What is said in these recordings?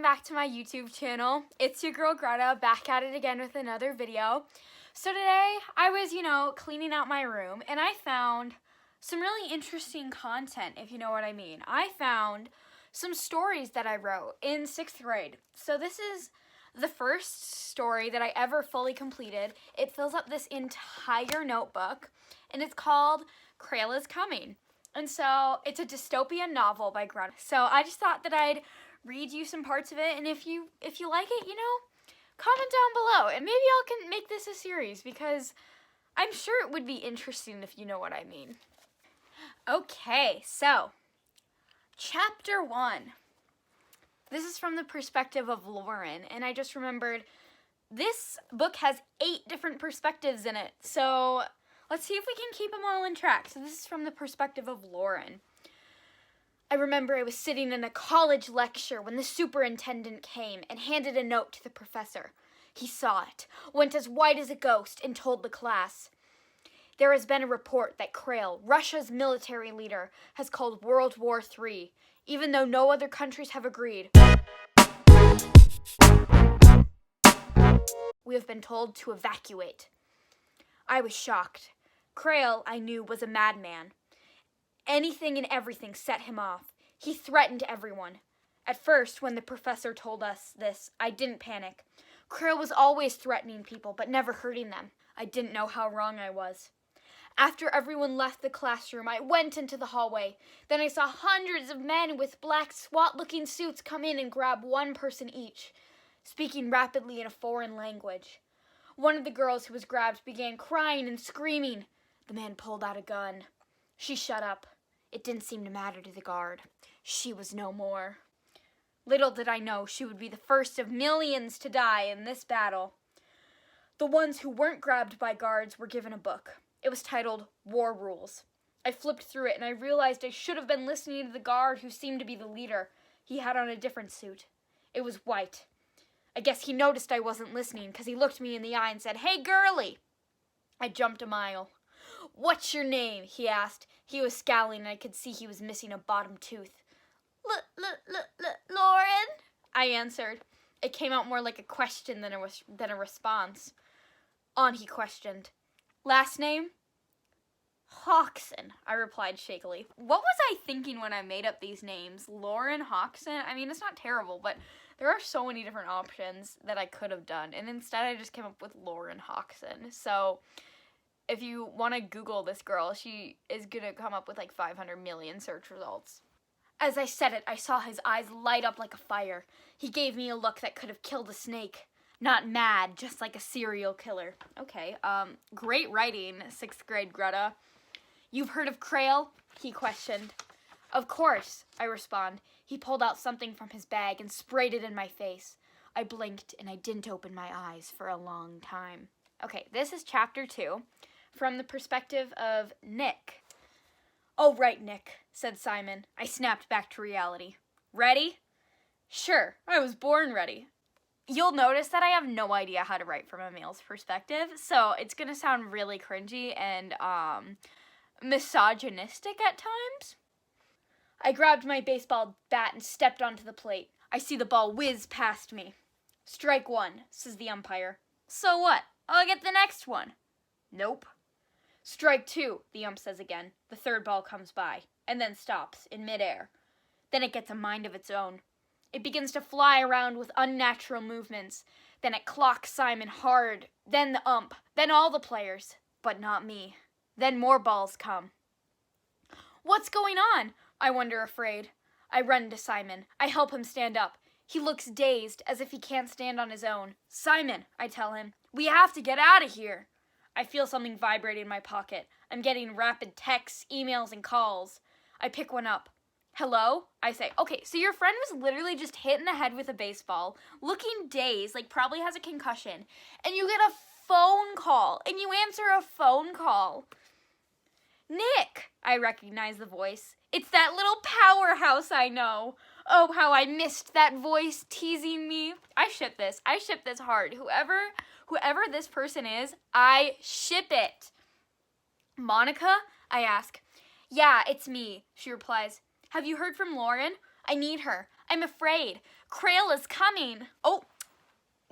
welcome back to my YouTube channel. It's your girl Greta, back at it again with another video. So today, I was, cleaning out my room, and I found some really interesting content, if you know what I mean. I found some stories that I wrote in 6th grade. So this is the first story that I ever fully completed. It fills up this entire notebook, and it's called Krail is Coming. And so it's a dystopian novel by Greta. So I just thought that I'd read you some parts of it, and if you like it, comment down below, and maybe I can make this a series, because I'm sure it would be interesting if you know what I mean. Okay, so Chapter 1. This is from the perspective of Lauren, and I just remembered this book has 8 different perspectives in it, so let's see if we can keep them all in track. So this is from the perspective of Lauren. I remember I was sitting in a college lecture when the superintendent came and handed a note to the professor. He saw it, went as white as a ghost, and told the class, "There has been a report that Krail, Russia's military leader, has called World War III, even though no other countries have agreed. We have been told to evacuate." I was shocked. Krail, I knew, was a madman. Anything and everything set him off. He threatened everyone. At first, when the professor told us this, I didn't panic. Krail was always threatening people, but never hurting them. I didn't know how wrong I was. After everyone left the classroom, I went into the hallway. Then I saw hundreds of men with black SWAT-looking suits come in and grab one person each, speaking rapidly in a foreign language. One of the girls who was grabbed began crying and screaming. The man pulled out a gun. She shut up. It didn't seem to matter to the guard. She was no more. Little did I know she would be the first of millions to die in this battle. The ones who weren't grabbed by guards were given a book. It was titled War Rules. I flipped through it and I realized I should have been listening to the guard who seemed to be the leader. He had on a different suit. It was white. I guess he noticed I wasn't listening because he looked me in the eye and said, "Hey, girlie!" I jumped a mile. "What's your name?" he asked. He was scowling and I could see he was missing a bottom tooth. Lauren, I answered. It came out more like a question than a response. On he questioned. "Last name?" "Hawkson," I replied shakily. What was I thinking when I made up these names? Lauren Hawkson? I mean, it's not terrible, but there are so many different options that I could have done, and instead I just came up with Lauren Hawkson. So if you want to Google this girl, she is going to come up with like 500 million search results. As I said it, I saw his eyes light up like a fire. He gave me a look that could have killed a snake. Not mad, just like a serial killer. Okay, great writing, 6th grade Greta. "You've heard of Krail?" he questioned. "Of course," I respond. He pulled out something from his bag and sprayed it in my face. I blinked and I didn't open my eyes for a long time. Okay, this is Chapter 2, from the perspective of Nick. "Oh, right, Nick," said Simon. I snapped back to reality. "Ready?" "Sure, I was born ready." You'll notice that I have no idea how to write from a male's perspective, so it's going to sound really cringy and misogynistic at times. I grabbed my baseball bat and stepped onto the plate. I see the ball whiz past me. "Strike 1, says the umpire. "So what? I'll get the next one." "Nope." "Strike 2, the ump says again. The third ball comes by, and then stops in midair. Then it gets a mind of its own. It begins to fly around with unnatural movements. Then it clocks Simon hard, then the ump, then all the players, but not me. Then more balls come. What's going on? I wonder, afraid. I run to Simon. I help him stand up. He looks dazed, as if he can't stand on his own. "Simon," I tell him, "we have to get out of here." I feel something vibrate in my pocket. I'm getting rapid texts, emails, and calls. I pick one up. "Hello?" I say. Okay, so your friend was literally just hit in the head with a baseball, looking dazed, like probably has a concussion, and you get a phone call, and you answer a phone call. "Nick," I recognize the voice. It's that little powerhouse I know. Oh, how I missed that voice teasing me. I ship this hard. Whoever this person is, I ship it. "Monica?" I ask. "Yeah, it's me," she replies. "Have you heard from Lauren? I need her. I'm afraid. Krail is coming. Oh,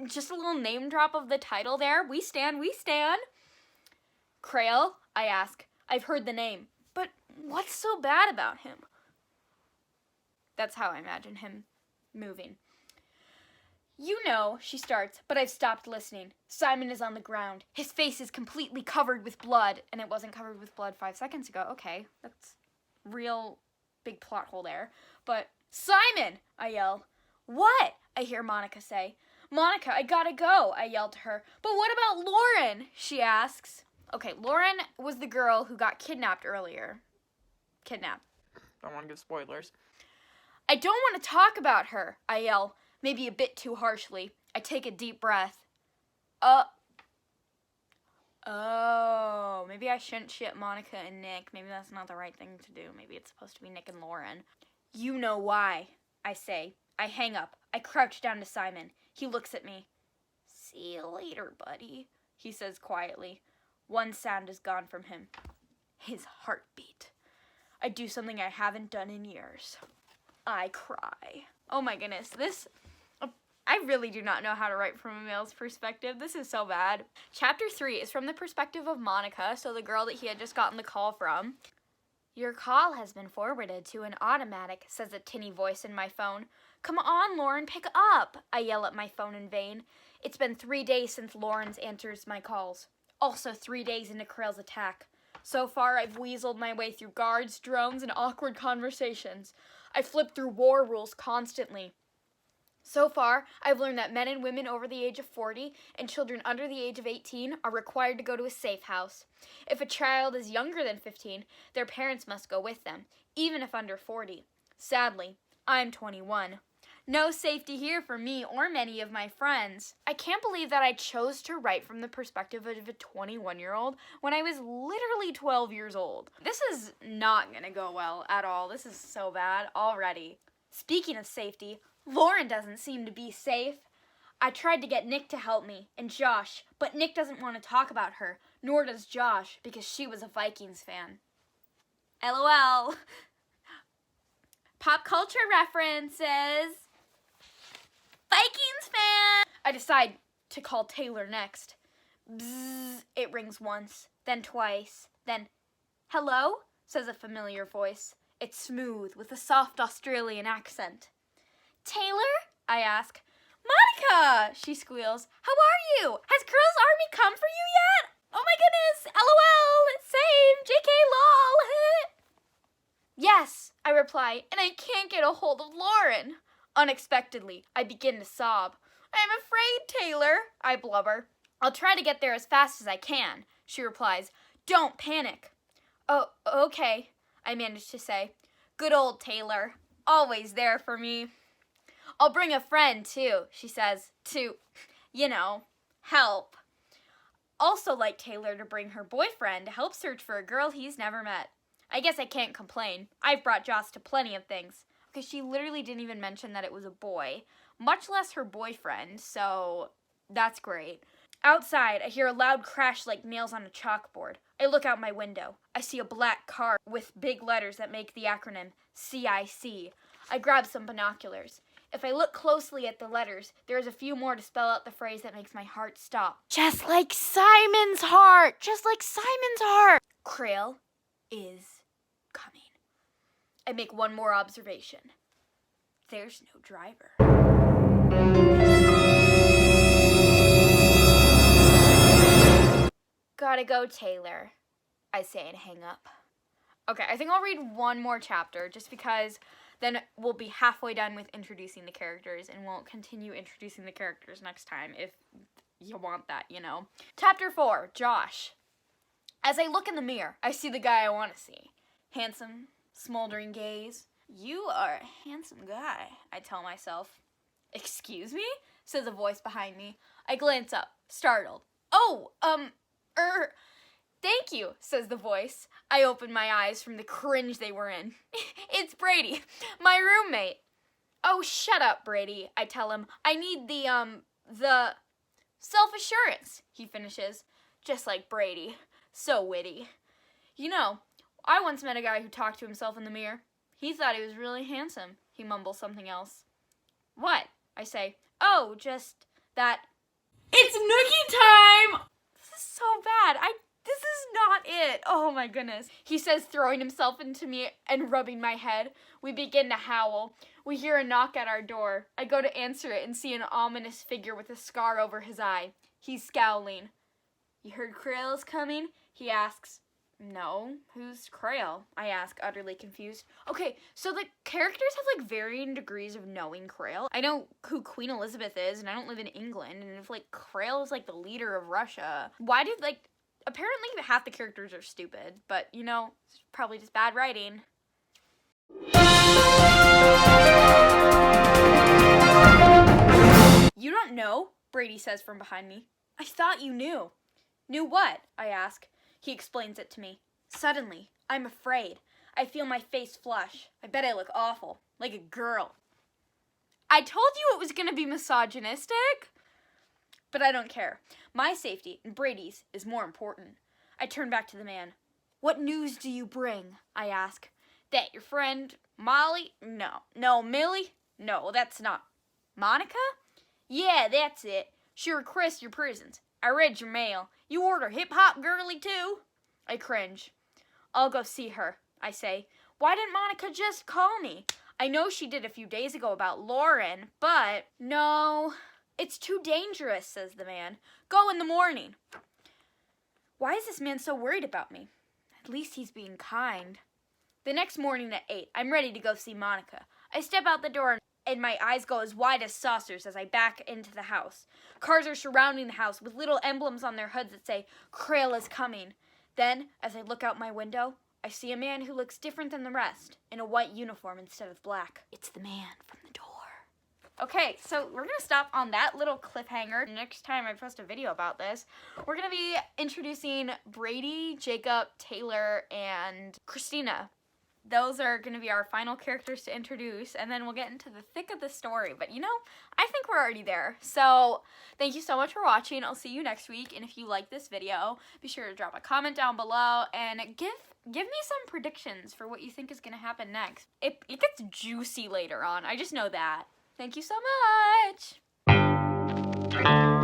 just a little name drop of the title there. We stand, we stand. Krail, I ask. I've heard the name, but what's so bad about him? That's how I imagine him moving. You know, she starts, but I've stopped listening. Simon is on the ground. His face is completely covered with blood, and it wasn't covered with blood 5 seconds ago. Okay, that's real big plot hole there. But, Simon, I yell. What? I hear Monica say. Monica, I gotta go, I yell to her. But what about Lauren? She asks. Okay, Lauren was the girl who got kidnapped earlier. Kidnapped. Don't want to give spoilers. I don't want to talk about her, I yell, maybe a bit too harshly. I take a deep breath. Oh, maybe I shouldn't ship Monica and Nick. Maybe that's not the right thing to do. Maybe it's supposed to be Nick and Lauren. You know why, I say. I hang up. I crouch down to Simon. He looks at me. See you later, buddy, he says quietly. One sound is gone from him. His heartbeat. I do something I haven't done in years. I cry. Oh my goodness, I really do not know how to write from a male's perspective. This is so bad. Chapter 3 is from the perspective of Monica, so the girl that he had just gotten the call from. Your call has been forwarded to an automatic, says a tinny voice in my phone. Come on, Lauren, pick up, I yell at my phone in vain. It's been 3 days since Lauren's answers my calls. Also 3 days into Krail's attack. So far, I've weaseled my way through guards, drones, and awkward conversations. I flip through war rules constantly. So far, I've learned that men and women over the age of 40 and children under the age of 18 are required to go to a safe house. If a child is younger than 15, their parents must go with them, even if under 40. Sadly, I'm 21. No safety here for me or many of my friends. I can't believe that I chose to write from the perspective of a 21-year-old when I was literally 12 years old. This is not gonna go well at all. This is so bad already. Speaking of safety, Lauren doesn't seem to be safe. I tried to get Nick to help me, and Josh, but Nick doesn't want to talk about her, nor does Josh, because she was a Vikings fan. LOL. Pop culture references. Vikings fan! I decide to call Taylor next. Bzzz, it rings once, then twice, then, hello? Says a familiar voice. It's smooth, with a soft Australian accent. Taylor? I ask. Monica! She squeals. How are you? Has Krail's army come for you yet? Oh my goodness! LOL! Same! JK lol! Yes, I reply, and I can't get a hold of Lauren. Unexpectedly, I begin to sob. I'm afraid, Taylor, I blubber. I'll try to get there as fast as I can, she replies. Don't panic. Oh, okay, I manage to say. Good old Taylor, always there for me. I'll bring a friend, too, she says, to, help. Also like Taylor to bring her boyfriend to help search for a girl he's never met. I guess I can't complain. I've brought Joss to plenty of things. Because she literally didn't even mention that it was a boy, much less her boyfriend, so that's great. Outside, I hear a loud crash like nails on a chalkboard. I look out my window. I see a black car with big letters that make the acronym CIC. I grab some binoculars. If I look closely at the letters, there's a few more to spell out the phrase that makes my heart stop. Just like Simon's heart! Just like Simon's heart! Krail is coming. I make one more observation. There's no driver. Gotta go, Taylor, I say and hang up. Okay, I think I'll read one more chapter just because then we'll be halfway done with introducing the characters and we'll continue introducing the characters next time if you want that, Chapter 4, Josh. As I look in the mirror, I see the guy I want to see. Handsome, smoldering gaze. You are a handsome guy, I tell myself. Excuse me? Says a voice behind me. I glance up, startled. Oh, thank you, says the voice. I open my eyes from the cringe they were in. It's Brady, my roommate. Oh, shut up, Brady, I tell him. I need the self-assurance, he finishes. Just like Brady. So witty. I once met a guy who talked to himself in the mirror. He thought he was really handsome. He mumbles something else. What? I say, oh, just that. It's noogie time! This is so bad. This is not it. Oh my goodness. He says, throwing himself into me and rubbing my head. We begin to howl. We hear a knock at our door. I go to answer it and see an ominous figure with a scar over his eye. He's scowling. You heard Crail's coming? He asks. No, who's Crail? I ask, utterly confused. Okay, so the characters have like varying degrees of knowing Crail. I know who Queen Elizabeth is, and I don't live in England, and if like Crail is like the leader of Russia, why did like, apparently half the characters are stupid, but you know, it's probably just bad writing. You don't know? Brady says from behind me. I thought you knew. Knew what? I ask. He explains it to me. Suddenly, I'm afraid. I feel my face flush. I bet I look awful. Like a girl. I told you it was going to be misogynistic. But I don't care. My safety and Brady's is more important. I turn back to the man. What news do you bring? I ask. That your friend Molly? No, Millie? No, that's not. Monica? Yeah, that's it. She requests your prisons. I read your mail. You order hip-hop girly too? I cringe. I'll go see her, I say. Why didn't Monica just call me? I know she did a few days ago about Lauren, but... No, it's too dangerous, says the man. Go in the morning. Why is this man so worried about me? At least he's being kind. The next morning at 8, I'm ready to go see Monica. I step out the door and my eyes go as wide as saucers as I back into the house. Cars are surrounding the house with little emblems on their hoods that say, Crail is coming. Then, as I look out my window, I see a man who looks different than the rest, in a white uniform instead of black. It's the man from the door. Okay, so we're going to stop on that little cliffhanger. Next time I post a video about this, we're going to be introducing Brady, Jacob, Taylor, and Christina. Those are going to be our final characters to introduce, and then we'll get into the thick of the story. But, you know, I think we're already there. So, thank you so much for watching. I'll see you next week, and if you like this video, be sure to drop a comment down below, and give me some predictions for what you think is going to happen next. It gets juicy later on. I just know that. Thank you so much!